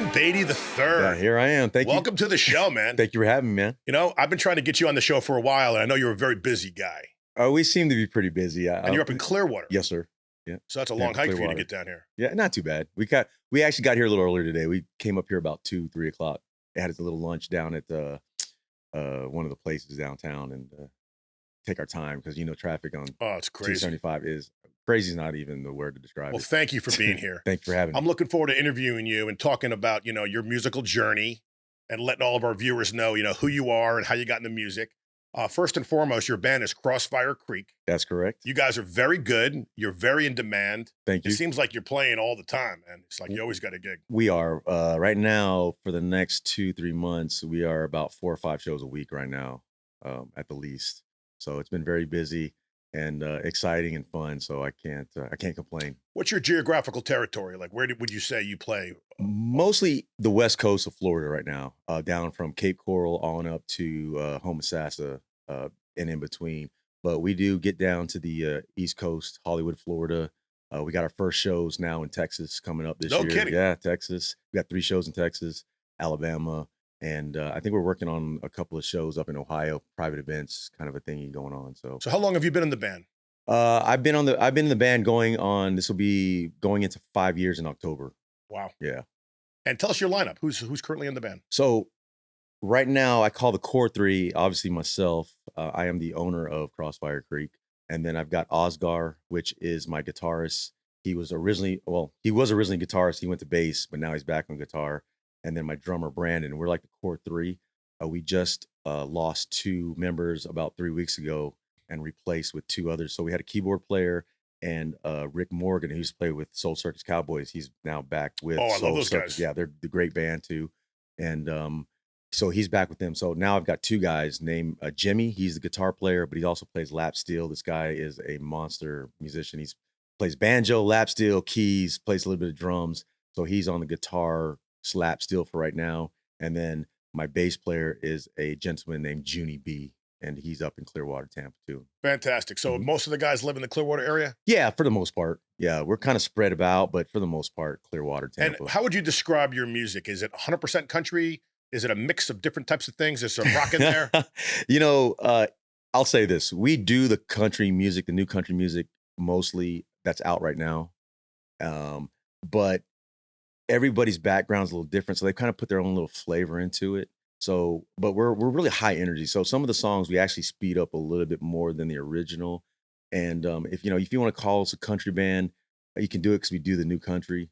Beamon Battie Yeah, III. here I am. Thank you. Welcome to the show, man. Thank you for having me, man. You know, I've been trying to get you on the show for a while, and I know you're a very busy guy. We seem to be pretty busy. And you're up in Clearwater. Yes, sir. Yeah. So that's a Yeah, long hike for you to Clearwater. get down here. Yeah, not too bad. We actually got here a little earlier today. We came up here about 2-3 o'clock. Had a little lunch down at one of the places downtown and take our time because traffic on Oh, it's crazy. 275 is crazy. Is not even the word to describe Well, it. thank you for being here. Thank you for having me. I'm looking forward to interviewing you and talking about, your musical journey and letting all of our viewers know, who you are and how you got into music. First and foremost, your band is CROSSFIRE Creek. That's correct. You guys are very good. You're very in demand. Thank you. It seems like you're playing all the time, man. It's like you always got a gig. We are right now for the next 2-3 months. We are about 4 or 5 shows a week right now, at the least. So it's been very busy and exciting and fun. So I can't complain. What's your geographical territory? Like, would you say you play? Mostly the west coast of Florida right now, down from Cape Coral on up to Homosassa and in between. But we do get down to the East Coast, Hollywood, Florida. We got our first shows now in Texas coming up this year. No kidding. Yeah, Texas. We got 3 shows in Texas, Alabama, and I think we're working on a couple of shows up in Ohio, private events, kind of a thingy going on. So how long have you been in the band? I've been in the band this will be going into 5 years in October. Wow. Yeah. And tell us your lineup. Who's currently in the band? So right now I call the core 3, obviously myself. I am the owner of CROSSFIRE Creek. And then I've got Oscar, which is my guitarist. He was originally guitarist. He went to bass, but now he's back on guitar. And then my drummer, Brandon. We're like the core 3. We just lost 2 members about 3 weeks ago and replaced with 2 others. So we had a keyboard player and Rick Morgan, who used to play with Soul Circus Cowboys. He's now back with I Soul love those Circus. guys. Yeah, they're the great band too. And so he's back with them. So now I've got 2 guys named Jimmy. He's the guitar player, but he also plays lap steel. This guy is a monster musician. He plays banjo, lap steel, keys, plays a little bit of drums. So he's on the guitar lap steel for right now. And then my bass player is a gentleman named Junie B, and he's up in Clearwater, Tampa too. Fantastic. So most of the guys live in the Clearwater area? Yeah, for the most part. Yeah, we're kind of spread about, but for the most part, Clearwater, Tampa. And how would you describe your music? Is it 100% country? Is it a mix of different types of things? Is there rock in there? I'll say this. We do the country music, the new country music, mostly that's out right now. But everybody's background's a little different. So they kind of put their own little flavor into it. So, but we're really high energy. So some of the songs we actually speed up a little bit more than the original. And if you want to call us a country band, you can do it because we do the new country,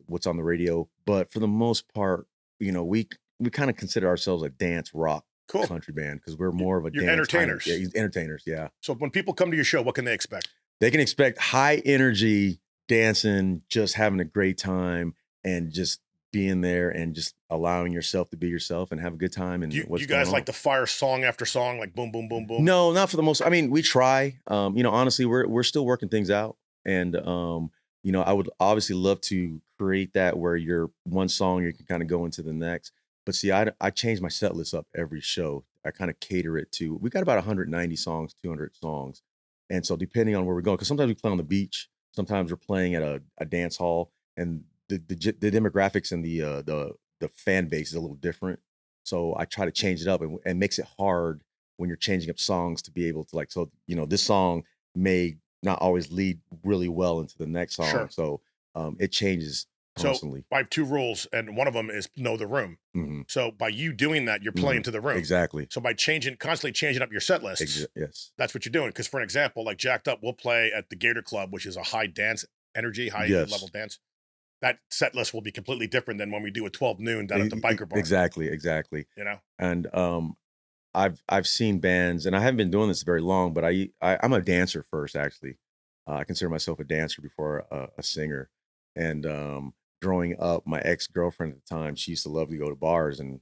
what's on the radio. But for the most part, we kind of consider ourselves a dance rock country band because we're more of a You're entertainers. Yeah, entertainers. Yeah. So when people come to your show, what can they expect? They can expect high energy, dancing, just having a great time, and just being there and just allowing yourself to be yourself and have a good time. And you guys like to fire song after song, like boom, boom, boom, boom? No, not for the most. I mean, we try. Honestly, we're still working things out, and I would obviously love to create that where you're one song you can kind of go into the next. But see, I change my set list up every show. I kind of cater it to. We got about 190 songs, 200 songs, and so depending on where we're going, because sometimes we play on the beach, sometimes we're playing at a dance hall, and the demographics and the fan base is a little different. So I try to change it up and makes it hard when you're changing up songs to be able to this song may not always lead really well into the next song. Sure. So it changes constantly. So I have 2 rules, and one of them is know the room. Mm-hmm. So by you doing that, you're playing to the room. Exactly. So by constantly changing up your set lists, yes, that's what you're doing. Because for an example, like Jacked Up, we'll play at the Gator Club, which is a high dance energy, high level dance. That set list will be completely different than when we do a 12 noon down at the biker bar. Exactly. And I've seen bands, and I haven't been doing this very long, but I'm a dancer first, actually. I consider myself a dancer before a singer. And growing up, my ex-girlfriend at the time, she used to love to go to bars, and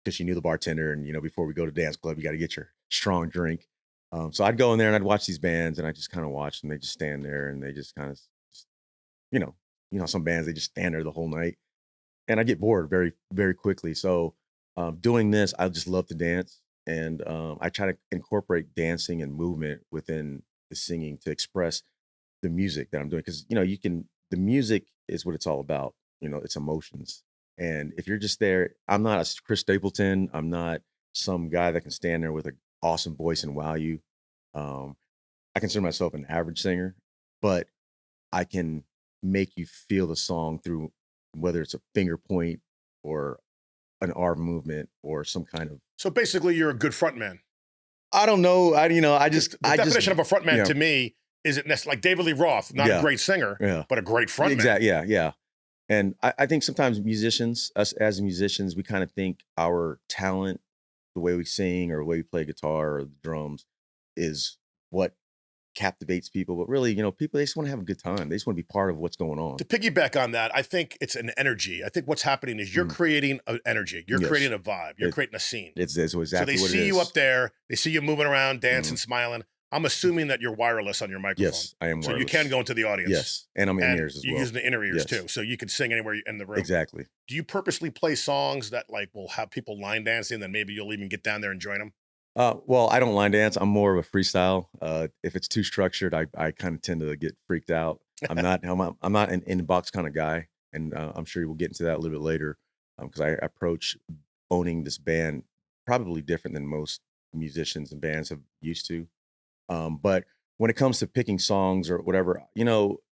because she knew the bartender, and before we go to dance club, you got to get your strong drink. So I'd go in there and I'd watch these bands, and I just kind of watch them. They just stand there and they just kind of, some bands, they just stand there the whole night, and I get bored very, very quickly. So doing this, I just love to dance, and I try to incorporate dancing and movement within the singing to express the music that I'm doing. Because the music is what it's all about. It's emotions. And if you're just there, I'm not a Chris Stapleton. I'm not some guy that can stand there with an awesome voice and wow you. Um, I consider myself an average singer, but I can make you feel the song through whether it's a finger point or an arm movement or some kind of. So basically, you're a good frontman. I don't know. Because the definition of a frontman yeah, to me isn't necessarily like David Lee Roth, not a yeah, great singer, yeah. but a great frontman. Exactly. Yeah, yeah. And I think sometimes musicians, us as musicians, we kind of think our talent, the way we sing or the way we play guitar or the drums, is what captivates people. But really, people they just want to have a good time. They just want to be part of what's going on. To piggyback on that, I think it's an energy. I think what's happening is you're Mm, creating an energy, you're yes, creating a vibe, you're it, creating a scene. it's So they exactly what it see you up is. there, they see you moving around, dancing, Mhm. smiling. I'm assuming that you're wireless on your microphone. Yes, I am So you can wireless. go into the audience. Yes, and I'm in And ears as you're well. using the inner ears Yes, too. So you can sing anywhere in the room. exactly. Do you purposely play songs that like will have people line dancing, then maybe you'll even get down there and join them? Well, I don't line dance. I'm more of a freestyle. If it's too structured, I kind of tend to get freaked out. I'm not an inbox kind of guy, and I'm sure we'll get into that a little bit later because I approach owning this band probably different than most musicians and bands have used to. But when it comes to picking songs or whatever,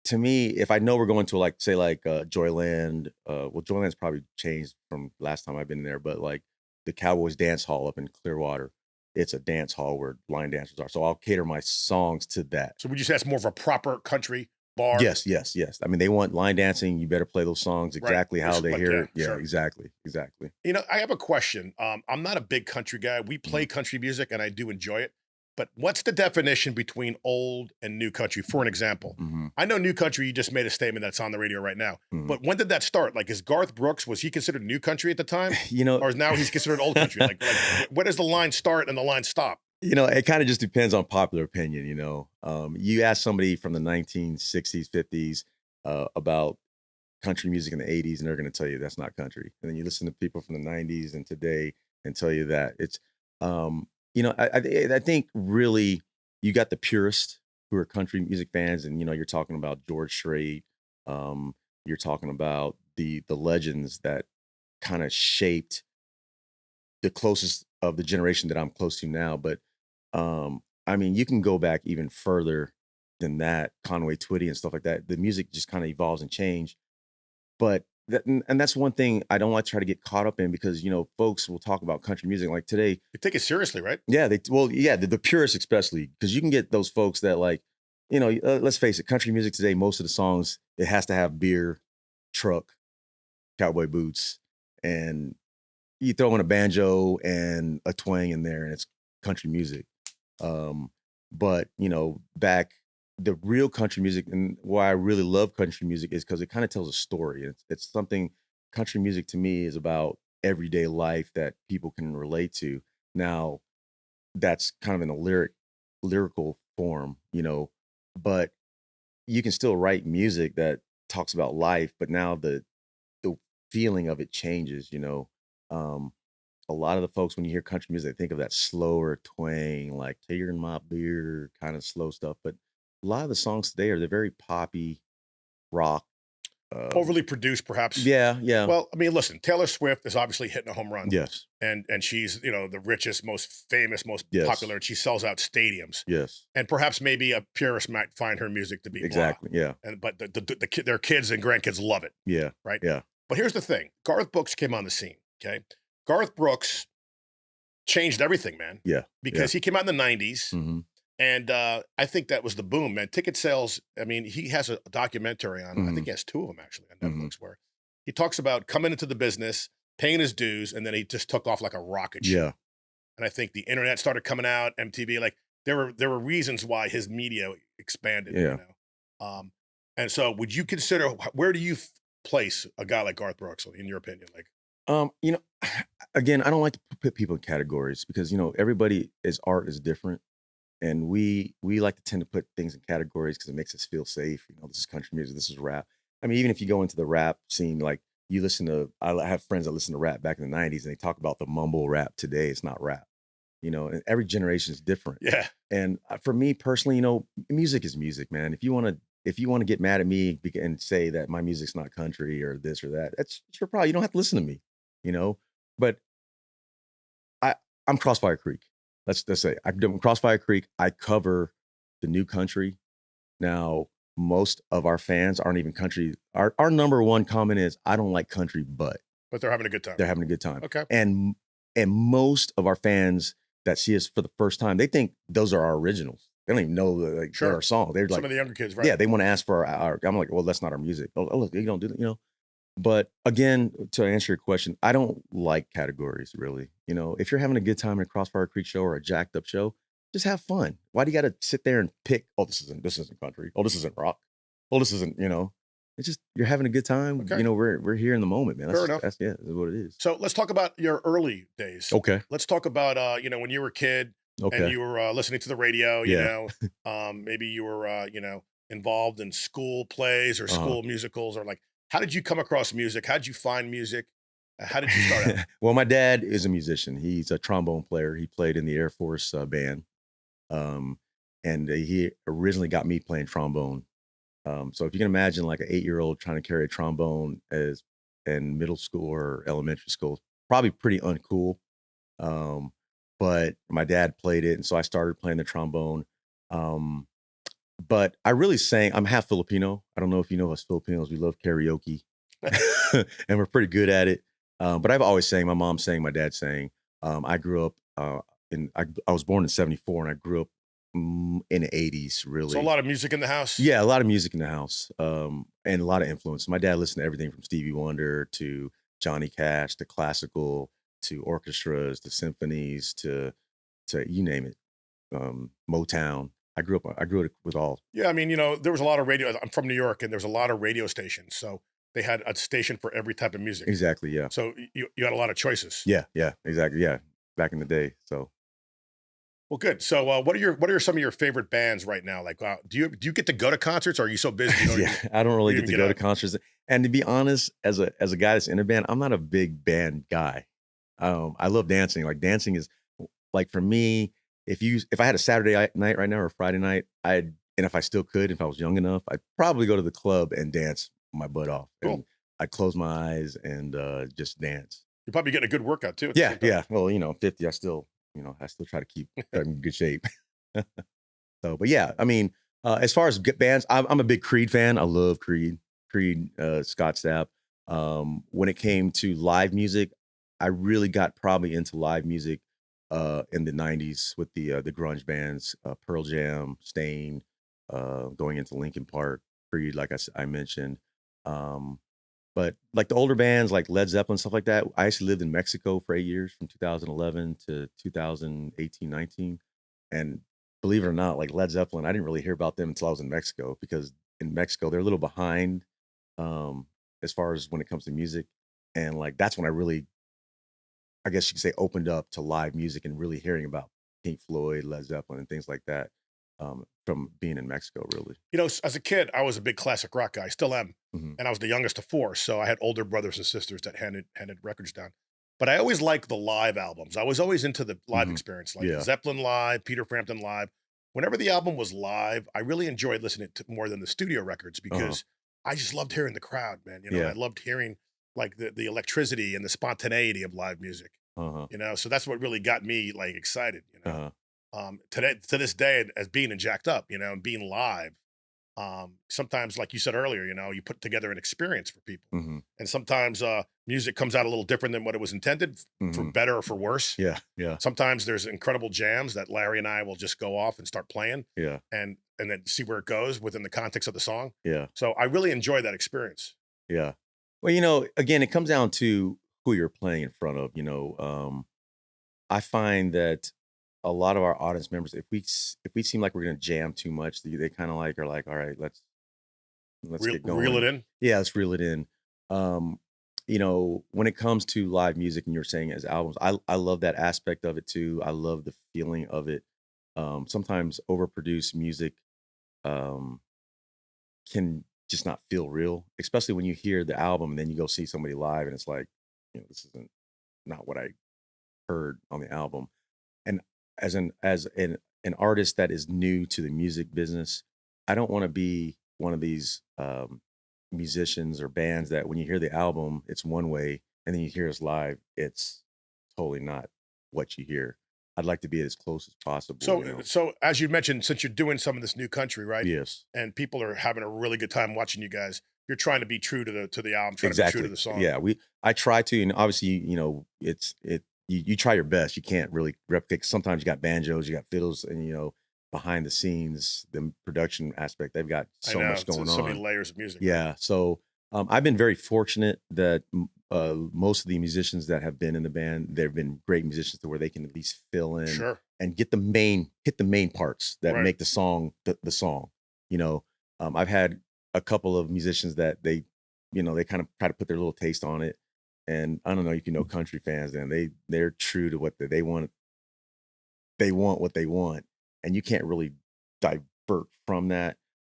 to me, if I know we're going to like say like Joyland, well, Joyland's probably changed from last time I've been there, but like the Cowboys dance hall up in Clearwater, it's a dance hall where line dancers are. So I'll cater my songs to that. So would you say that's more of a proper country bar? Yes, yes, yes. I mean, they want line dancing. You better play those songs Right. exactly how they Like, hear yeah, it. Yeah, sure. exactly, exactly. I have a question. I'm not a big country guy. We play Mhm, country music and I do enjoy it. But what's the definition between old and new country? For an example, mhm, I know new country, you just made a statement that's on the radio right now. mhm. But when did that start? Like, is Garth Brooks, was he considered new country at the time? You know, Or is now he's considered old country? Where does the line start and the line stop? It kind of just depends on popular opinion. You ask somebody from the 1960s, 50s about country music in the 80s, and they're going to tell you that's not country. And then you listen to people from the 90s and today and tell you that it's, I think really you got the purists who are country music fans, and you're talking about George Strait, you're talking about the legends that kind of shaped the closest of the generation that I'm close to now. But I mean, you can go back even further than that, Conway Twitty and stuff like that. The music just kind of evolves and change. But and that's one thing I don't like to try to get caught up in because folks will talk about country music like today. You take it seriously, right? Yeah, the purists especially because you can get those folks that like, let's face it, country music today, most of the songs it has to have beer, truck, cowboy boots, and you throw in a banjo and a twang in there, and it's country music. Um, but back the real country music and why I really love country music is because it kind of tells a story. It's something country music to me is about everyday life that people can relate to. Now, that's kind of in a lyrical form, but you can still write music that talks about life, but now the feeling of it changes. Um, a lot of the folks when you hear country music, they think of that slower twang, like "Tater in My Beer" kind of slow stuff. But a lot of the songs today are they're very poppy rock. Um, Overly produced, perhaps. yeah, yeah, Well, I mean, listen, Taylor Swift is obviously hitting a home run. yes, And she's, the richest, most famous, most yes, popular, and she sells out stadiums. yes, And perhaps maybe a purist might find her music to be blah. exactly, yeah, And but their kids and grandkids love it, yeah, right? yeah, But here's the thing: Garth Brooks came on the scene. Okay, Garth Brooks changed everything, man, yeah, yeah. because he came out in the '90s, Hmm. and I think that was the boom, man. Ticket sales. I mean, he has a documentary on. I Hmm. think he has two of them actually on Hmm. Netflix, where he talks about coming into the business, paying his dues, and then he just took off like a rocket ship. Yeah, And I think the internet started coming out, MTV, like there were reasons why his media expanded, yeah. Um, and so would you consider where do you place a guy like Garth Brooks in your opinion? Like, Um, you know, again, I don't like to put people in categories because everybody is art is different, and we like to tend to put things in categories because it makes us feel safe. This is country music, this is rap. I mean, even if you go into the rap scene, like you listen to, have friends that listen to rap back in the '90s, and they talk about the mumble rap today. It's not rap, and every generation is different. yeah, And for me personally, music is music, man. If you want to if you want to get mad at me and say that my music's not country or this or that, that's your problem. You don't have to listen to me, you know. But I I'm Crossfire Creek. Let's say I'm doing Crossfire Creek. I cover the new country. Now, most of our fans aren't even country. Our number one comment is I don't like country, but But they're having a good time. they're having a good time. Okay. And most of our fans that see us for the first time, they think those are our originals. They don't even know like they're Sure. our song. They're Some like, of the younger kids, right? yeah, they want to ask for our. I'm like, well, that's not our music. Oh, look, you don't do that, you know. But again, to answer your question, I don't like categories really. You know, if you're having a good time at a Crossfire Creek show or a jacked up show, just have fun. Why do you got to sit there and pick? Oh, this isn't country. Oh, this isn't rock. Oh, this isn't. You know, it's just you're having a good time. Okay. You know, we're here in the moment, man. Fair enough. That's yeah, that's what it is. So let's talk about your early days. Okay. Let's talk about when you were a kid and Okay. you were listening to the radio. Yeah. Maybe you were involved in school plays or Uh-huh. school musicals, or like, how did you come across music? How did you find music? How did you start out? Well, my dad is a musician. He's a trombone player. He played in the Air Force band, um, and he originally got me playing trombone. So if you can imagine, like an 8-year-old trying to carry a trombone as in middle school or elementary school, probably pretty uncool. Um, but my dad played it, and so I started playing the trombone. Um, but I really sang. I'm half Filipino. I don't know if you know us Filipinos. We love karaoke, and we're pretty good at it. But I've always sang. My mom sang. My dad sang. I grew up I was born in '74, and I grew up in the '80s. So a Really, lot of music in the house. yeah, a lot of music in the house, and a lot of influence. My dad listened to everything from Stevie Wonder to Johnny Cash to classical to orchestras to symphonies to you name it, Motown. I grew up with all. Yeah, I mean, there was a lot of radio. I'm from New York, and there's a lot of radio stations. So they had a station for every type of music. Exactly, yeah. So you had a lot of choices. Yeah, yeah, exactly, yeah, back in the day, so Well, good. So, what are some of your favorite bands right now? Like, do you get to go to concerts? Or are you so busy you don't yeah, even I don't really you get even to get go to out? concerts, and to be honest, as a guy that's in a band, I'm not a big band guy. I love dancing, like, dancing is like, for me, if I had a Saturday night right now or a Friday night, and if I still could, if I was young enough, I'd probably go to the club and dance my butt off, Cool. and I'd close my eyes and, just dance. You're probably getting a good workout too at the Yeah, same time. yeah, well, I'm 50, I still try to keep in good shape. So, but yeah, I mean, as far as bands, I'm a big Creed fan. I love Creed, Scott Stapp. When it came to live music, I really got probably into live music in the '90s with the grunge bands, Pearl Jam, Stain, going into Linkin Park, Creed, like I mentioned. Um, but like the older bands, like Led Zeppelin, stuff like that. I actually lived in Mexico for 8 years, from 2011 to 2018, 19. And believe it or not, like Led Zeppelin, I didn't really hear about them until I was in Mexico, because in Mexico they're a little behind um, as far as when it comes to music. And like that's when I really, I guess you could say, opened up to live music and really hearing about Pink Floyd, Led Zeppelin, and things like that, from being in Mexico, really. As a kid, I was a big classic rock guy. I still am, Hmm. and I was the youngest of four, so I had older brothers and sisters that handed records down. But I always liked the live albums. I was always into the live Hmm. experience, like Yeah. Zeppelin live, Peter Frampton live. Whenever the album was live, I really enjoyed listening to more than the studio records Uh-huh. because I just loved hearing the crowd, man. And I Yeah. loved hearing like the electricity and the spontaneity of live music. Uh-huh. So that's what really got me like excited. Uh-huh. Today to this day, as being in Jacked Up, and being live, sometimes, like you said earlier, you put together an experience for people, Hmm. and sometimes music comes out a little different than what it was intended, for Hmm. better or for worse. Yeah. Yeah. Sometimes there's incredible jams that Larry and I will just go off and start playing, Yeah. and then see where it goes within the context of the song. Yeah. So I really enjoy that experience. Yeah. Well, again, it comes down to who you're playing in front of. I find that a lot of our audience members, if we seem like we're gonna jam too much, they kind of like are like, all right, let's get Reel it going. in. Yeah, let's reel it in. Um, when it comes to live music, and you're saying as albums, I love that aspect of it too. I love the feeling of it. Sometimes overproduced music um can just not feel real, especially when you hear the album and then you go see somebody live and it's like, this isn't not what I heard on the album. And as an artist that is new to the music business, I don't want to be. one of these musicians or bands that when you hear the album, it's one way, and then you hear us live, it's totally not what you hear. I'd like to be as close as possible, So, you know. so as you mentioned, since you're doing some of this new country, right? Yes, And people are having a really good time watching you guys. You're trying to be true to the album, trying to be true to exactly. the song. Yeah, I try to, and obviously, you know, you try your best. You can't really replicate. Sometimes you got banjos, you got fiddles, and you know, behind the scenes, the production aspect, they've got I so know much it's going so many on. layers of music, right? Yeah, so I've been very fortunate that most of the musicians that have been in the band, they've been great musicians to where they can at least fill in Sure, and hit the main parts that right. make the song the song. You know, I've had a couple of musicians that they, you know, they kind of try to put their little taste on it. And I don't know if you know country fans, then they're true to what they want. They want what they want, and you can't really divert from that.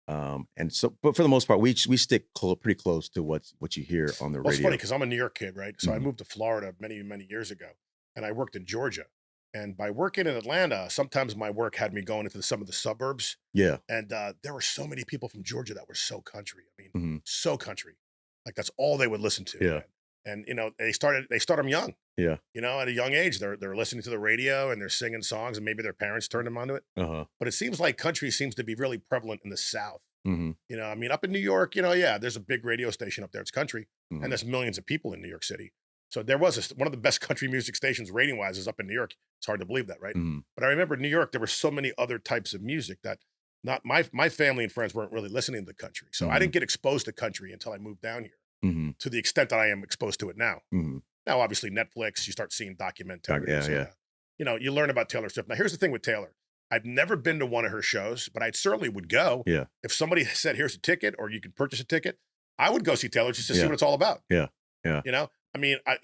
And so, but for the most part, we stick pretty close to what you hear on the Well, it's funny radio. because I'm a New York kid, right? So I Mhm. moved to Florida many, many years ago, and I worked in Georgia. And by working in Atlanta, sometimes my work had me going into some of the suburbs, Yeah. and there were so many people from Georgia that were so country. I mean, Mhm. so country, like that's all they would listen to, Yeah. man. And you know, they start them young. Yeah. You know, at a young age, they're listening to the radio and they're singing songs, and maybe their parents turned them onto it. Uh-huh. But it seems like country seems to be really prevalent in the South. Mhm. You know, I mean, up in New York, you know, yeah, there's a big radio station up there. It's country, and Mhm. there's millions of people in New York City. So there was one of the best country music stations rating wise is up in New York. It's hard to believe that, right? Mhm. But I remember New York, there were so many other types of music that not my family and friends weren't really listening to the country. So I Mhm. didn't get exposed to country until I moved down here Mhm. to the extent that I am exposed to it now. Mhm. Now, obviously, Netflix, you start seeing Yeah, documentaries and, yeah. you know, you learn about Taylor Swift. Now, here's the thing with Taylor. I've never been to one of her shows, but I certainly would go. Yeah. If somebody said, here's a ticket or you can purchase a ticket, I would go see Taylor just to see Yeah. what it's all about. Yeah. Yeah. You know, I mean, I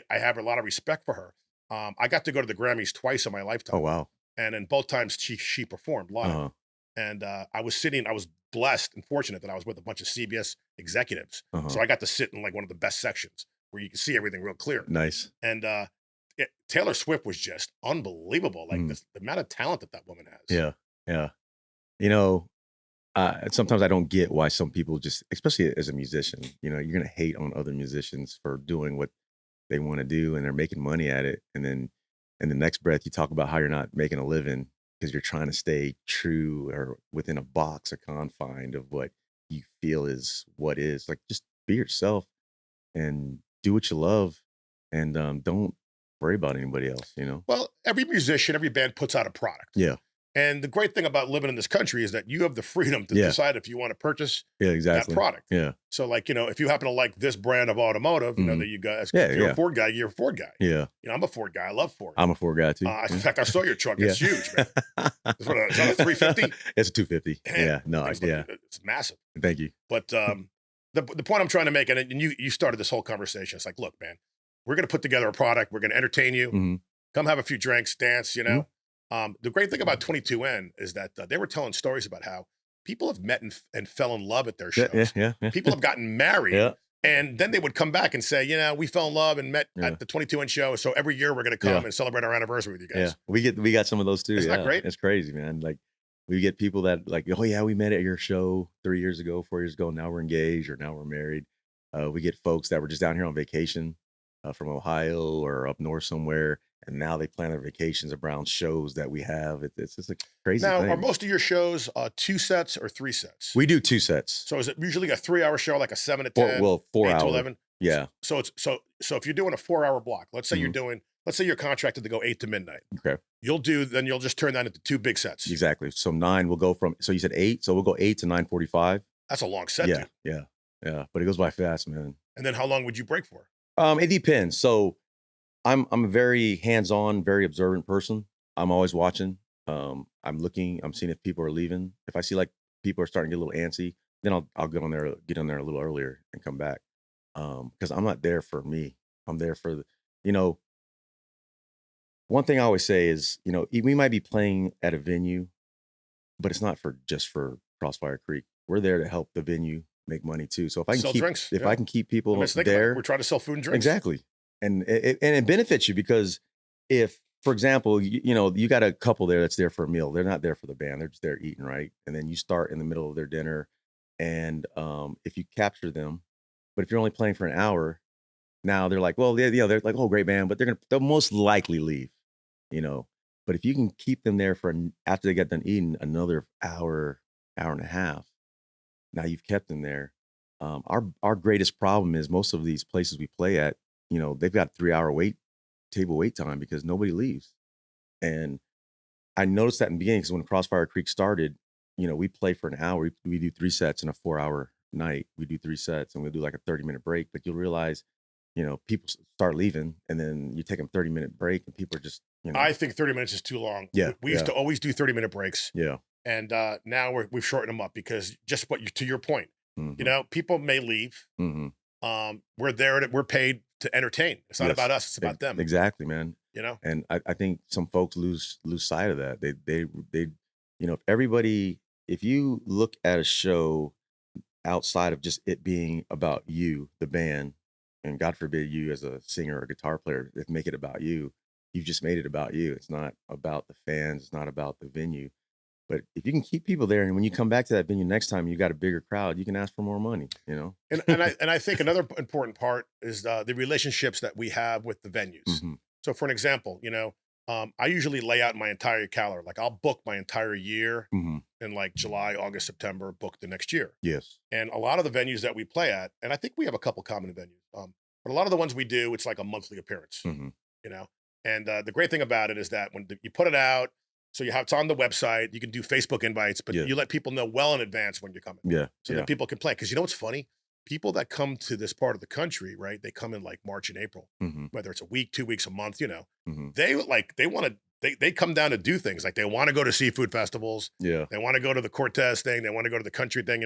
have a lot of respect for her. I got to go to the Grammys twice in my Oh, lifetime, wow. and in both times she performed live. Uh-huh. And I was blessed and fortunate that I was with a bunch of CBS executives, Uh-huh. so I got to sit in like one of the best sections where you can see everything real clear. Nice. And Taylor Swift was just unbelievable. Like Mhm. the amount of talent that that woman has. Yeah. Yeah. You know, sometimes I don't get why some people just, especially as a musician, you know, you're gonna hate on other musicians for doing what they want to do and they're making money at it. And then in the next breath, you talk about how you're not making a living because you're trying to stay true or within a box or confine of what you feel is what is. Like just be yourself and do what you love and don't worry about anybody else, you know? Well, every musician, every band puts out a product. Yeah. And the great thing about living in this country is that you have the freedom to Yeah. decide if you want to purchase Yeah, that exactly. product. Yeah. So, like, you know, if you happen to like this brand of automotive, you know, Mhm. that you guys, Yeah. if you're a Yeah. Ford guy, you're a Ford guy. Yeah. You know, I'm a Ford guy. I love Ford. I'm a Ford guy too. In Yeah. fact, I saw your truck. Yeah. It's huge, man. Is that a 350? It's a 250. Man, Yeah. No, things look, yeah. it's massive. Thank you. But the point I'm trying to make, and you started this whole conversation. It's like, look, man, we're going to put together a product. We're going to entertain you. Mhm. Come have a few drinks, dance. You Mhm. know, the great thing about 22N is that they were telling stories about how people have met and fell in love at their Yeah. Yeah. shows. Yeah. Yeah. People have gotten married. Yeah. And then they would come back and say, you know, we fell in love and met Yeah. at the 22N show. So every year we're going to Yeah. come and celebrate our anniversary with you Yeah, guys. we got some of those too. Isn't that Yeah, great? it's crazy, man. Like we get people that like, oh yeah, we met at your show 3 years ago, 4 years ago. Now we're engaged or now we're married. We get folks that were just down here on vacation from Ohio or up north somewhere, and now they plan their vacations around shows that we have. It's just a crazy Now, are thing. most of your shows 2 sets or 3 sets? We do 2 sets. So is it usually a 3 hour show, like a 7 to 10, Well, 8 to hour. 11? Yeah. So it's so if you're doing a 4 hour block, Mhm. let's say you're contracted to go 8 to midnight. Okay. You'll just turn that into 2 big sets. Exactly. So 9 will go from. So you said 8. So we'll go 8 to 9:45. That's a long set, Yeah. dude. Yeah. Yeah. But it goes by fast, man. And then how long would you break for? It depends. So I'm a very hands-on, very observant person. I'm always watching. I'm looking, I'm seeing if people are leaving. If I see like people are starting to get a little antsy, then I'll get on there a little earlier and come back. Because I'm not there for me. I'm there for the, you know, one thing I always say is, you know, we might be playing at a venue, but it's not for just for Crossfire Creek. We're there to help the venue make money too. So Sell drinks. if Yeah. I can keep I people mean, let's think about it. there, We're trying to sell food and drinks. exactly. And it benefits you because if, for example, you know, you got a couple there that's there for a meal. They're not there for the band. They're just there eating, right? And then you start in the middle of their dinner And if you capture them, but if you're only playing for an hour, now they're like, well, they're like, oh, great band, but they'll most likely leave, you know. But if you can keep them there for after they get done eating another hour, hour and a half, now you've kept them there. Our greatest problem is most of these places we play at, they've got 3 hour table wait time because nobody leaves. And I noticed that in the beginning because when Crossfire Creek started, we play for an hour. We do 3 sets in a 4 hour night. We do 3 sets and we'll do like a 30-minute break. But you'll realize, people start leaving and then you take them 30-minute break and people are just, I think 30 minutes is too long. yeah, We used yeah, to always do 30-minute breaks. yeah. And now we've shortened them up because just to your point, Hmm. people may leave. Hmm. We're paid to entertain. It's not about Yes, us. It's about them. exactly, man. You know, And I think some folks lose sight of that. They, if everybody, if you look at a show outside of just it being about you, the band, and God forbid you as a singer or guitar player, if make it about you, you've just made it about you. It's not about the fans. It's not about the venue. But if you can keep people there, and when you come back to that venue next time, you got a bigger crowd, you can ask for more money. and I think another important part is the relationships that we have with the venues. Hmm. So, for an example, I usually lay out my entire calendar. Like I'll book my entire year Hmm. in like July, August, September, book the next year. Yes. And a lot of the venues that we play at, and I think we have a couple common venues, but a lot of the ones we do, it's like a monthly appearance, Hmm. you know. And the great thing about it is that you put it out, so it's on the website. You can do Facebook invites, but Yeah. you let people know well in advance when you're coming, Yeah. so Yeah. that people can play. Because you know what's funny? People that come to this part of the country, right? They come in like March and April, Hmm. whether it's a week, 2 weeks, a month. Hmm. They want to. They come down to do things like they want to go to seafood festivals. Yeah. They want to go to the Cortez thing. They want to go to the country thing.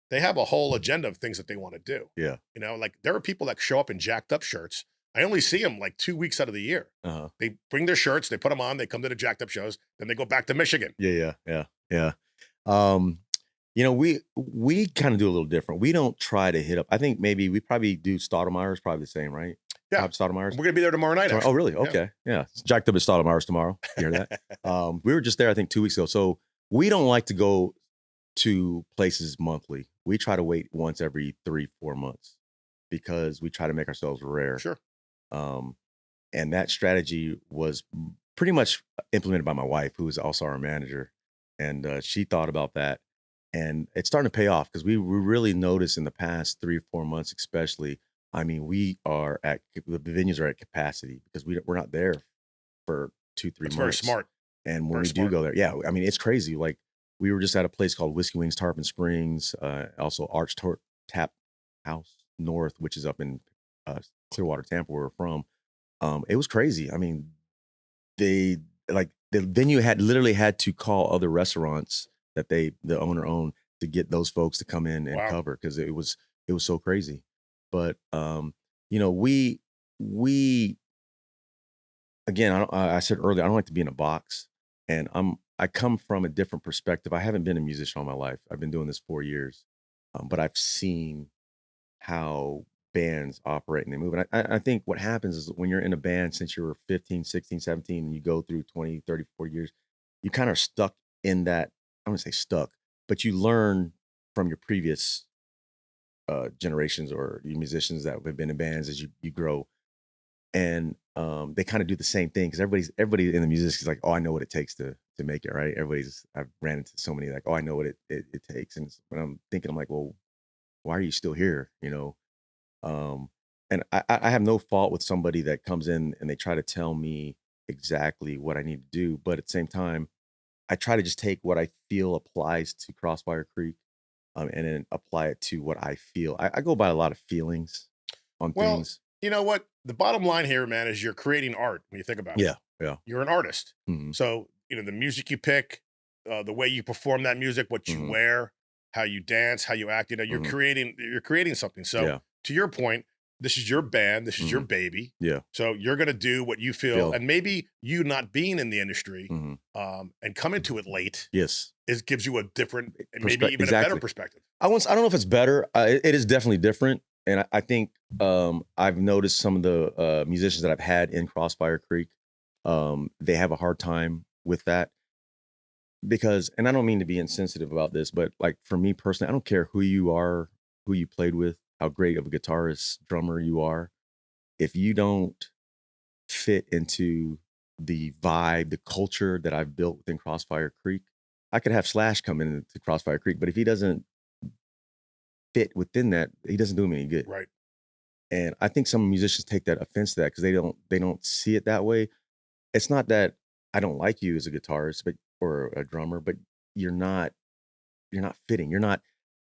They have a whole agenda of things that they want to do. Yeah. Like there are people that show up in jacked up shirts. I only see them like 2 weeks out of the year. Uh-huh. They bring their shirts, they put them on, they come to the jacked up shows, then they go back to Michigan. Yeah. Yeah. Yeah. Yeah. Um, we kind of do a little different. We don't try to hit up. I think maybe we probably do Stoudemire's probably the same, right? Yeah. Probably Stoudemire's. We're gonna be there tomorrow night. Oh, Actually. really? Yeah. Okay. Yeah. It's jacked up at Stoudemire's tomorrow. You hear that? We were just there, I think, 2 weeks ago. So we don't like to go to places monthly. We try to wait once every 3-4 months because we try to make ourselves rare. Sure. Um, and that strategy was pretty much implemented by my wife, who is also our manager. And she thought about that. And it's starting to pay off because we really noticed in the past 3 or 4 months, especially. I mean, the venues are at capacity because we're not there for 2-3 That's months. very smart. And when Very we smart. do go there, yeah, I mean, it's crazy. Like we were just at a place called Whiskey Wings Tarpon Springs, also Tap House North, which is up in Clearwater, Tampa, where we're from. It was crazy. I mean, they like the venue literally had to call other restaurants that the owner owned to get those folks to come in and Wow. cover because it was so crazy. But we again, I said earlier, I don't like to be in a box, and I come from a different perspective. I haven't been a musician all my life. I've been doing this 4 years, but I've seen how bands operate and they move. And I think what happens is when you're in a band since you were 15, 16, 17, and you go through 20, 30, 40 years, you kind of stuck in that. I wouldn't say stuck, but you learn from your previous generations or you musicians that have been in bands as you grow. And they kind of do the same thing because everybody in the music is like, oh, I know what it takes to make it, right? I've ran into so many like, oh, I know what it takes. And when I'm thinking, I'm like, well, why are you still here? And I have no fault with somebody that comes in and they try to tell me exactly what I need to do. But at the same time, I try to just take what I feel applies to Crossfire Creek and then apply it to what I feel. I go by a lot of feelings on Well, things. you know what? The bottom line here, man, is you're creating art when you think about it. Yeah. Yeah. You're an artist. Hmm. So, the music you pick, the way you perform that music, what you Hmm. wear, how you dance, how you act, you're Hmm. creating something. So Yeah. to your point, this is your band, this is your Hmm. baby. Yeah. So you're gonna do what you feel, and maybe you not being in the industry, Hmm. and coming to it late Yes. gives you a different and maybe even a better Exactly. perspective. I don't know if it's better. It is definitely different. And I think I've noticed some of the musicians that I've had in Crossfire Creek, they have a hard time with that. because, and I don't mean to be insensitive about this, but like for me personally, I don't care who you are, who you played with, how great of a guitarist, drummer you are. If you don't fit into the vibe, the culture that I've built within Crossfire Creek, I could have Slash come into Crossfire Creek, but if he doesn't fit within that, he doesn't do me any good. Right. And I think some musicians take that offense to that because they don't see it that way. It's not that I don't like you as a guitarist, but or a drummer, but you're not you're not fitting. You're not.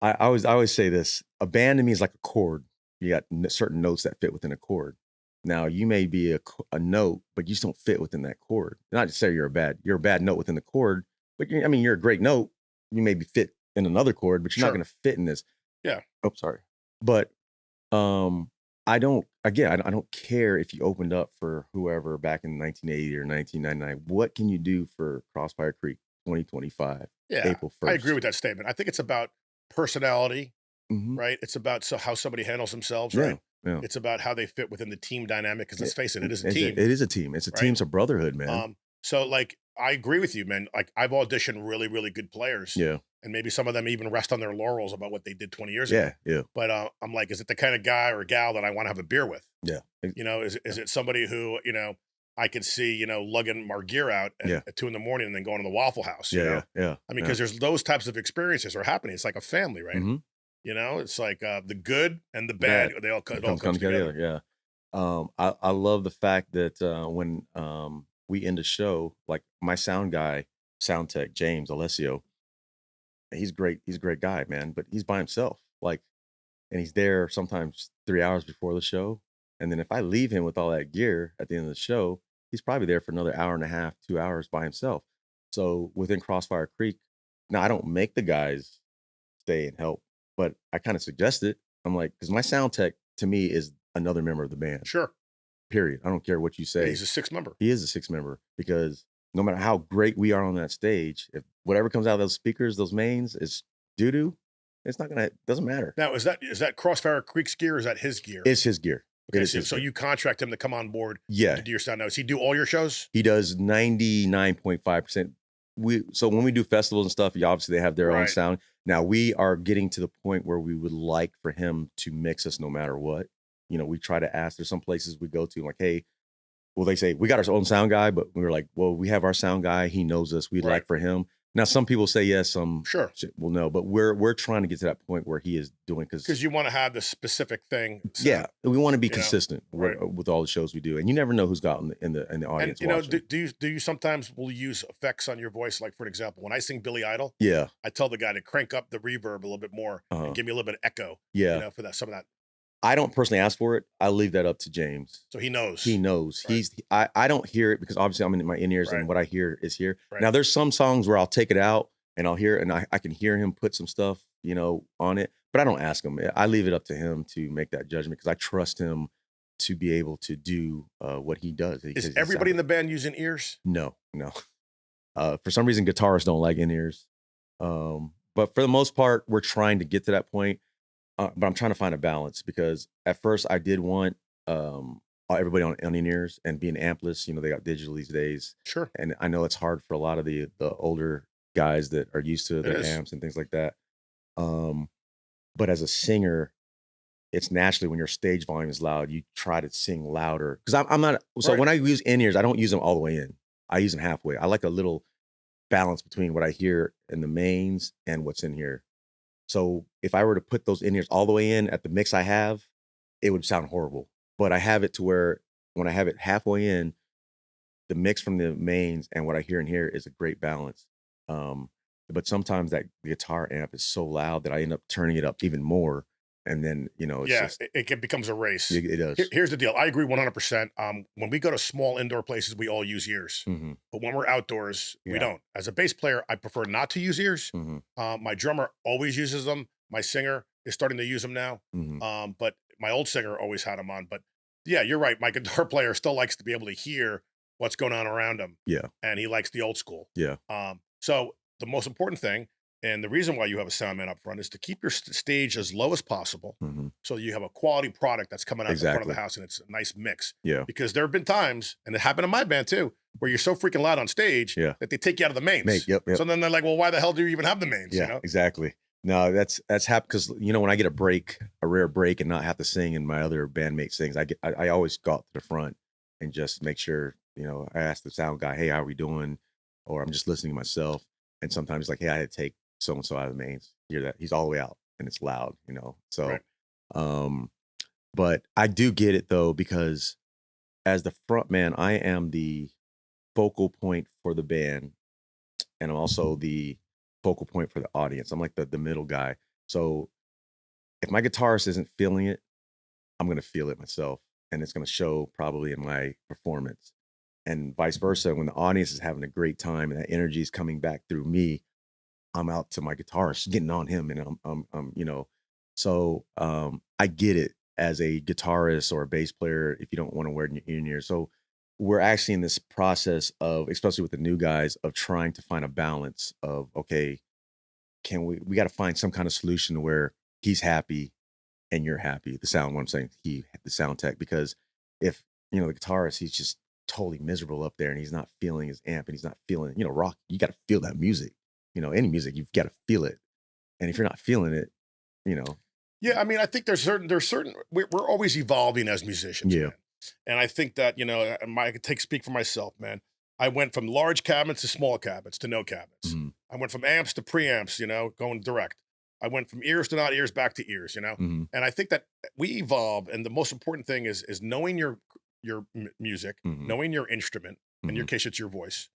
I always say this: a band to me is like a chord. You got certain notes that fit within a chord. Now you may be a note, but you just don't fit within that chord. Not to say you're a bad note within the chord, but I mean you're a great note. You may be fit in another chord, but you're not Sure. going to fit in this. Yeah. Oh, sorry. But I don't. Again, I don't care if you opened up for whoever back in 1980 or 1999. What can you do for Crossfire Creek 2025, Yeah. April I agree 1st? with that statement. I think it's about personality, Mhm. right? It's about how somebody handles themselves, Yeah, right? yeah. It's about how they fit within the team dynamic. Because let's It face it, it is a it's team, it is a team. It's a team. right? It's a brotherhood, man. So like I agree with you, man. Like I've auditioned really, really good players, Yeah, and maybe some of them even rest on their laurels about what they did 20 years ago. yeah, yeah, But I'm like, is it the kind of guy or gal that I want to have a beer with? yeah, You know, yeah, is it somebody who, I could see, lugging my gear out yeah, at 2 in the morning and then going to the Waffle House, yeah, yeah, yeah, I mean, yeah. because there's those types of experiences are happening. It's like a family, right? Mhm. It's like the good and the bad. Bad. It It all come comes together. together. Yeah. I love the fact that when we end a show, like my sound guy, sound tech James Alessio, he's great. He's a great guy, man. But he's by himself. Like, and he's there sometimes 3 hours before the show. And then if I leave him with all that gear at the end of the show, he's probably there for another hour and a half, 2 hours by himself. So within Crossfire Creek, now I don't make the guys stay and help, but I kind of suggest it. I'm like, because my sound tech to me is another member of the band. Sure. Period. I don't care what you Yeah, say. he's a sixth member. He is a six member because no matter how great we are on that stage, if whatever comes out of those speakers, those mains is doo doo, it's not gonna. Doesn't matter. Now, is that Crossfire Creek's gear or is that his gear? It's his gear. It Okay, is so, his so gear. you contract him to come on board to Yeah, do your sound. Now, does he do all your shows? he does 99.5%. So when we do festivals and stuff, obviously they have their own Right. sound. Now we are getting to the point where we would like for him to mix us no matter what. We try to ask. There's some places we go to like, hey, well, they say we got our own sound guy, but we were like, well, we have our sound guy. He knows us. We'd Right. like for him. Now, some people say yes, some Sure. will no, but we're trying to get to that point where he is doing because Because you want to have the specific thing yeah, sound, we want to be you know. consistent Right. with all the shows we do, and you never know who's got in the And audience do, watching. do you sometimes will use effects on your voice? Like for an example, when I sing Billy Idol, Yeah, I tell the guy to crank up the reverb a little bit more and uh, give me a little bit of echo, yeah. for that some of that, I don't personally ask for it. I leave that up to James. so he He knows. knows. Right. I don't hear it because obviously I'm in my in ears Right. and what I hear is here. Right. Now there's some songs where I'll take it out and I'll hear it and I can hear him put some stuff, on it, but I don't ask him. I leave it up to him to make that judgment because I trust him to be able to do what he does. Is Because everybody in the band using ears? no, no. For some reason, guitarists don't like in ears. But for the most part, we're trying to get to that point. But I'm trying to find a balance because at first I did want everybody on in ears and being ampless. They got digital these days, Sure, and I know it's hard for a lot of the older guys that are used to it their is. amps and things like that. Um, but as a singer, it's naturally when your stage volume is loud, you try to sing louder. Because I'm not. So Right. when I use in ears, I don't use them all the way in. I use them halfway. I like a little balance between what I hear in the mains and what's in here. So if I were to put those in ears all the way in at the mix I have, it would sound horrible. But I have it to where when I have it halfway in, the mix from the mains and what I hear in here is a great balance. Um, but sometimes that guitar amp is so loud that I end up turning it up even more. And then, it's Yeah, just, becomes a race. it does. Here's the deal. I agree 100%. When we go to small indoor places, we all use ears. Hmm. But when we're outdoors, we Yeah. don't. As a bass player, I prefer not to use ears. Hmm. My drummer always uses them. My singer is starting to use them now. Hmm. But my old singer always had them on. But yeah, you're right. My guitar player still likes to be able to hear what's going on around him, Yeah. and he likes the old school. Yeah. So the most important thing And the reason why you have a sound man up front is to keep your stage as low as possible, Mhm. so you have a quality product that's coming out the front of the Exactly. house and it's a nice mix. Yeah. Because there have been times, and it happened in my band too, where you're so freaking loud on stage Yeah. that they take you out of the mains. Yep. So then they're like, well, why the hell do you even have the mains? You Yeah, know? exactly. No, that's happened because when I get a rare break, and not have to sing, and my other bandmate sings, I always go out to the front and just make sure, I ask the sound guy, hey, how are we doing? Or I'm just listening to myself. And sometimes like, hey, I had to take so and so out of the mains. Hear that? He's all the way out and it's loud, So Right. um, but I do get it though, because as the front man, I am the focal point for the band, and I'm also the focal point for the audience. I'm like the middle guy. So if my guitarist isn't feeling it, I'm gonna feel it myself, and it's gonna show probably in my performance. And vice versa, when the audience is having a great time and that energy is coming back through me, I'm out to my guitarist, getting on him, and So I get it as a guitarist or a bass player if you don't want to wear it in your ear. So we're actually in this process of, especially with the new guys, of trying to find a balance of, okay, can we got to find some kind of solution where he's happy and you're happy. What I'm saying, the sound tech, because if, the guitarist, he's just totally miserable up there and he's not feeling his amp and he's not feeling, rock, you got to feel that music, any music, you've got to feel it. And if you're not feeling it, you know, Yeah, I mean, I think we're always evolving as musicians, yeah. man. And I think that, I can speak for myself, man. I went from large cabinets to small cabinets to no cabinets. Mhm. I went from amps to preamps, going direct. I went from ears to not ears back to ears. Mhm. And I think that we evolve, and the most important thing is knowing your music, Mhm. knowing your instrument. In your Mhm. case, it's your voice,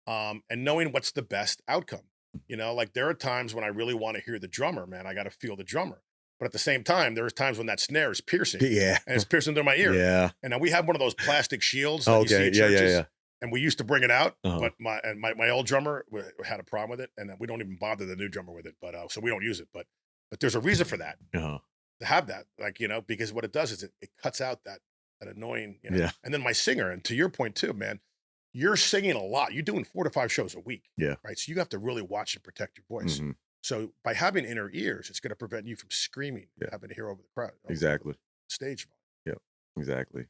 and knowing what's the best outcome. Like there are times when I really want to hear the drummer, man. I got to feel the drummer. But at the same time, there's times when that snare is piercing Yeah. and it's piercing through my ear. Yeah. And now we have one of those plastic shields that you see Okay. at Yeah. Yeah. churches. Yeah. And we used to bring it out, Uh-huh. but my old drummer had a problem with it, and we don't even bother the new drummer with it. But so we don't use it. But there's a reason for that, Uh-huh. to have that, like because what it does is it cuts out that annoying, Yeah. And then my singer, and to your point too, man, you're singing a lot. You're doing 4 to 5 shows a week, Yeah. right? So you have to really watch and protect your voice. Mhm. So by having inner ears, it's going to prevent you from screaming, Yeah. having to hear over the crowd, over the Exactly. stage. Yep. Exactly.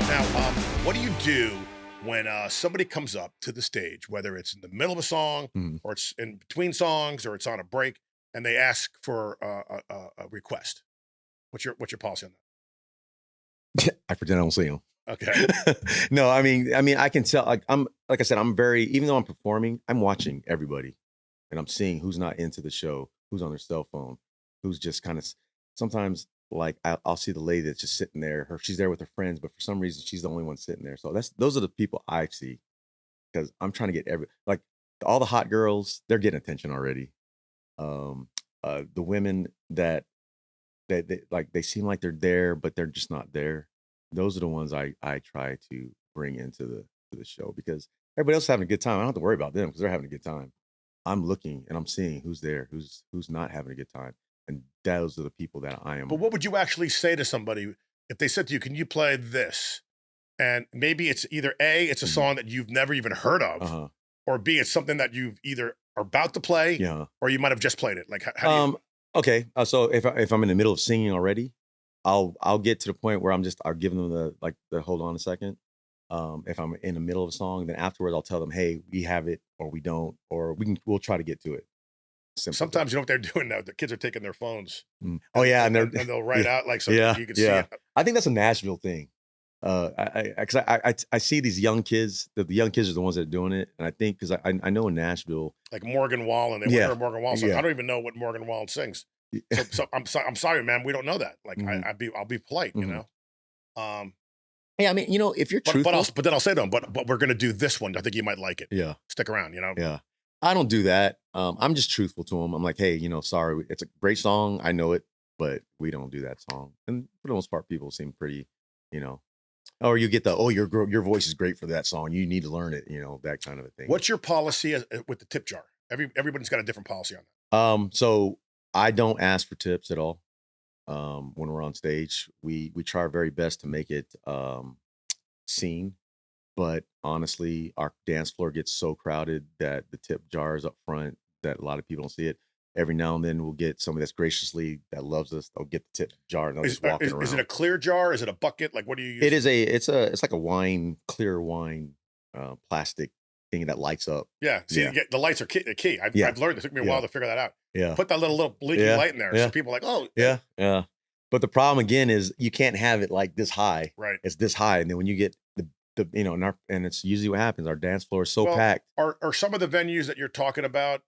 Now, what do you do when somebody comes up to the stage, whether it's in the middle of a song Mhm. or it's in between songs or it's on a break, and they ask for a request? What's your policy on I pretend I don't see him. that? Okay. No, I can tell. Like I said, I'm very, even though I'm performing, I'm watching everybody, and I'm seeing who's not into the show, who's on their cell phone, who's just kind of. Sometimes, like I'll see the lady that's just sitting there. She's there with her friends, but for some reason, she's the only one sitting there. So those are the people I see, because I'm trying to get like all the hot girls. They're getting attention already. Um, the women that they seem like they're there, but they're just not there. Those are the ones I try to bring into the show, because everybody else is having a good time. I don't have to worry about them because they're having a good time. I'm looking and I'm seeing who's there, who's not having a good time, and those are the people that I But am. what would you actually say to somebody if they said to you, "Can you play this?" And maybe it's either A, it's a Mhm. song that you've never even heard of, Uh-huh. or B, it's something that you've either are about to play Yeah. or you might have just played it. Like, how do you? Okay. So if I'm in the middle of singing already, I'll get to the point where I'll give them the hold on a second. If I'm in the middle of a song, then afterwards I'll tell them, hey, we have it or we don't, or we'll try to get to it. Simple as that. Sometimes you know what they're doing now. The kids are taking their phones, Oh yeah, and they'll write yeah, out like so yeah, you can see yeah. it. I think that's a Nashville thing. I see these young kids. The young kids are the ones that are doing it, and I think because I know in Nashville. Like Morgan Wallen, they want to hear Yeah, a Morgan Wallen song. I yeah. don't even know what Morgan Wallen sings. So I'm sorry, man. We don't know that. Like Mhm, I'll be polite, mhm. Um, Yeah, if you're truthful, but then I'll say to them, but we're gonna do this one. I think you might like it. yeah, Stick around, yeah. I don't do that. I'm just truthful to them. I'm like, hey, sorry, it's a great song. I know it, but we don't do that song. And for the most part, people seem pretty, you know, or you get the, oh, your voice is great for that song. You need to learn it, that kind of a thing. What's your policy with the tip jar? Everybody's got a different policy on that. So I don't ask for tips at all. When we're on stage, we try our very best to make it seen. But honestly, our dance floor gets so crowded that the tip jar is up front that a lot of people don't see it. Every now and then we'll get somebody that's graciously that loves us. They'll get the tip jar and they'll just walk it around. Is it a clear jar? Is it a bucket? Like, what do you use? It is it's like a clear wine, plastic thing that lights up. Yeah. See, the lights are the key. I've learned. It took me a while to figure that out. Yeah. Put that little blinking light in there. So people are like, oh. Yeah. But the problem again is you can't have it like this high. Right. It's this high. And then when you get and it's usually what happens. Our dance floor is so packed. Are some of the venues that you're talking about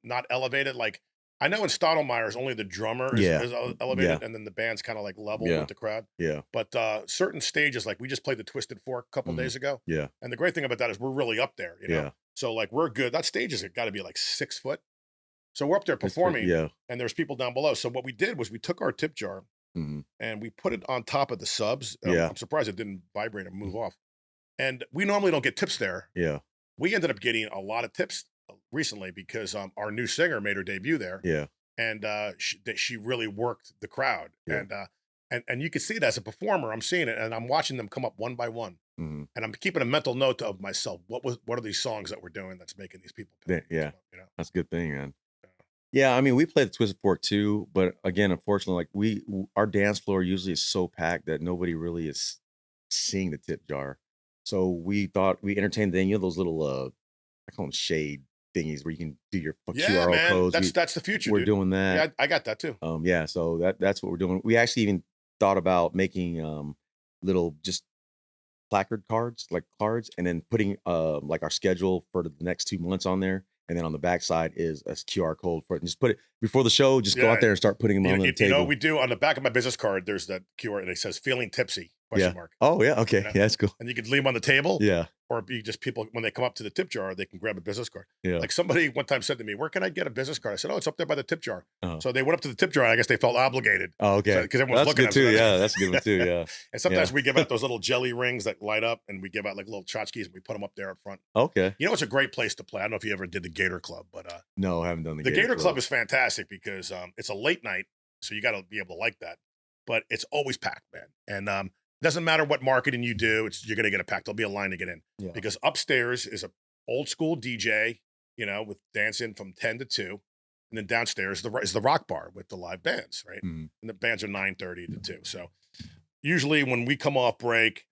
not elevated? Like, I know in Stottlemeyer's only the drummer is elevated, and then the band's kind of like level with the crowd. Yeah. But certain stages, like we just played the Twisted Fork a couple days ago. Yeah. And the great thing about that is we're really up there, Yeah. So like we're good. That stage has got to be like 6 foot. So we're up there performing, and there's people down below. So what we did was we took our tip jar and we put it on top of the subs. I'm surprised it didn't vibrate or move off. And we normally don't get tips there. Yeah. We ended up getting a lot of tips recently because our new singer made her debut there. Yeah. And she really worked the crowd. Yeah. And you can see it as a performer. I'm seeing it and I'm watching them come up one by one. And I'm keeping a mental note of myself. What are these songs that we're doing that's making these people yeah. Up, That's a good thing, man. Yeah, I mean, we play the Twisted Fork too, but again, unfortunately, like our dance floor usually is so packed that nobody really is seeing the tip jar. So we thought we entertained those little I call them shade thingies where you can do your QR codes. That's the future. We're doing that. Yeah, I got that too. Yeah, so that's what we're doing. We actually even thought about making little just placard cards, and then putting like our schedule for the next 2 months on there. And then on the backside is a QR code for it. And just put it before the show. Just go out there and start putting them on the table. We do on the back of my business card. There's that QR and it says "feeling tipsy?" ? Oh yeah, okay, yeah, that's cool. And you could leave them on the table. Yeah. Or be just people when they come up to the tip jar, they can grab a business card. Yeah. Like somebody one time said to me, "Where can I get a business card?" I said, "Oh, it's up there by the tip jar." So they went up to the tip jar. And I guess they felt obligated. Oh, okay. Because everyone's looking at them. Yeah, that's a good one too. Yeah. And sometimes we give out those little jelly rings that light up, and we give out like little tchotchkes, and we put them up there up front. Okay. It's a great place to play. I don't know if you ever did the Gator Club, but no, I haven't done the Gator Club is fantastic because it's a late night, so you got to be able to like that. But it's always packed, man, and doesn't matter what marketing you do, you're gonna get it packed. There'll be a line to get in because upstairs is a old school DJ, with dancing from 10 to 2, and then downstairs is the rock bar with the live bands, right? And the bands are 9:30 to 2. So usually when we come off break,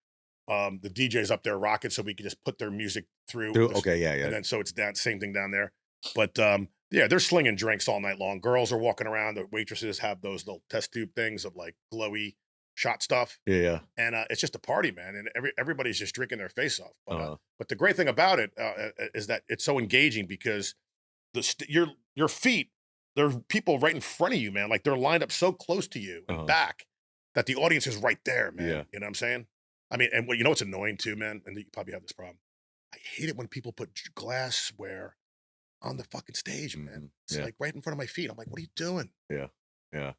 the DJ's up there rocking, so we can just put their music through. Okay, yeah. And then so it's that same thing down there. But they're slinging drinks all night long. Girls are walking around. The waitresses have those little test tube things of like glowy shot stuff. Yeah. And it's just a party, man. And everybody's just drinking their face off. But the great thing about it is that it's so engaging because your feet, there are people right in front of you, man. Like they're lined up so close to you and back that the audience is right there, man. Yeah. You know what I'm saying? I mean, and what's annoying too, man, and you probably have this problem. I hate it when people put glassware on the fucking stage, man. It's like right in front of my feet. I'm like, what are you doing? Yeah.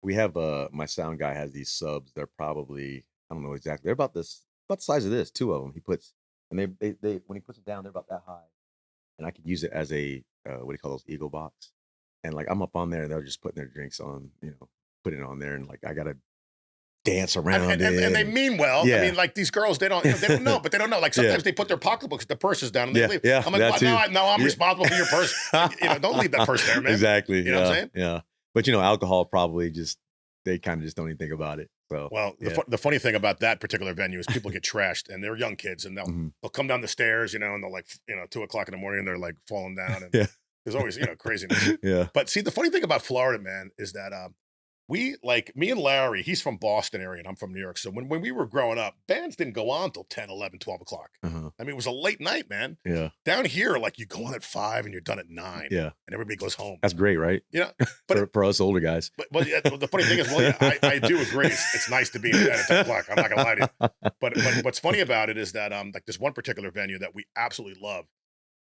We have my sound guy has these subs. They're probably, I don't know exactly. They're about the size of this, 2 of them. He puts, and they when he puts it down, they're about that high. And I could use it as a what do you call those, Eagle box. And like I'm up on there and they're just putting their drinks on, putting it on there, and like I gotta dance around and they mean well. Yeah. I mean, like these girls, they don't know, but they don't know. Like sometimes they put their pocketbooks, their purses down, and they leave. Yeah, I'm like, no, I'm responsible for your purse. Don't leave that purse there, man. Exactly. You know what I'm saying? Yeah. But alcohol probably they kind of just don't even think about it. So well, the funny thing about that particular venue is people get trashed, and they're young kids, and they'll come down the stairs, and they're like 2:00 in the morning, and they're like falling down, and there's always craziness. Yeah. But see, the funny thing about Florida, man, is that we, like me and Larry, he's from Boston area and I'm from New York. So when we were growing up, bands didn't go on until 10, 11, 12 o'clock. I mean, it was a late night, man. Yeah. Down here, like you go on at 5 and you're done at 9. Yeah. And everybody goes home. That's great, right? Yeah. But for us older guys. But the funny thing is, I do agree. It's nice to be in bed at 10 o'clock. I'm not gonna lie to you. But what's funny about it is that like this one particular venue that we absolutely love,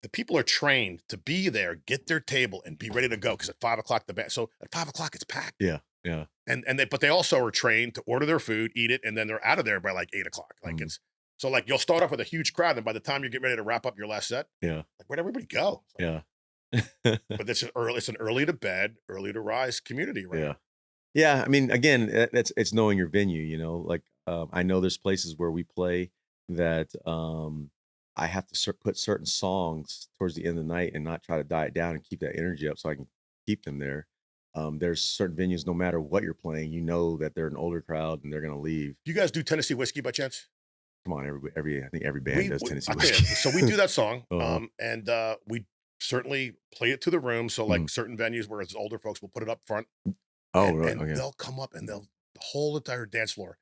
the people are trained to be there, get their table, and be ready to go because at 5 o'clock the band. So at 5 o'clock it's packed. Yeah, yeah. And they but they also are trained to order their food, eat it, and then they're out of there by like 8 o'clock. Like Mhm. it's so like you'll start off with a huge crowd, and by the time you get ready to wrap up your last set, Yeah, like where'd everybody go? yeah. But it's an early to bed, early to rise community right Yeah. here. Yeah, I mean, again, it's knowing your venue, like, I know there's places where we play that, I have to put certain songs towards the end of the night and not try to die it down and keep that energy up so I can keep them there. There's certain venues, no matter what you're playing, you know that they're an older crowd and they're gonna leave. Do you guys do Tennessee whiskey by chance? Come on, I think every band does Tennessee I tell you, Whiskey. so we do that song, Uh-huh. and we certainly play it to the room. So Mhm. like certain venues where it's older folks will put it up front, Oh, and really? Okay. they'll come up and they'll the whole entire dance floor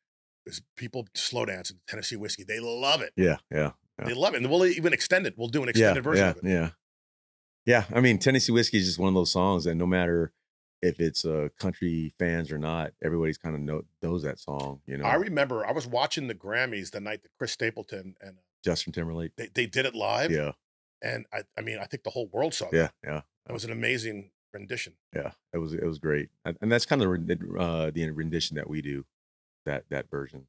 is people slow dancing Tennessee whiskey. They love it. Yeah, yeah, yeah. They love it, and we'll even extend it. We'll do an Yeah, extended version yeah, of it. yeah. Yeah, I mean, Tennessee Whiskey is just one of those songs that no matter if it's, country fans or not, everybody's kinda knows that song, I remember I was watching the Grammys the night that Chris Stapleton and Justin Timberlake. they did it live, Yeah, and I mean I think the whole world saw yeah, that. yeah, It was an amazing rendition. yeah. It was great, and that's kinda the rendition that we do, that version,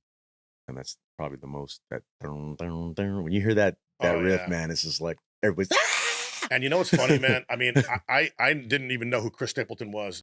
and that's probably the most that dun, dun, dun. When you hear that Oh riff, yeah. man, it's just like everybody's And you know what's funny, man? I mean, I didn't even know who Chris Stapleton was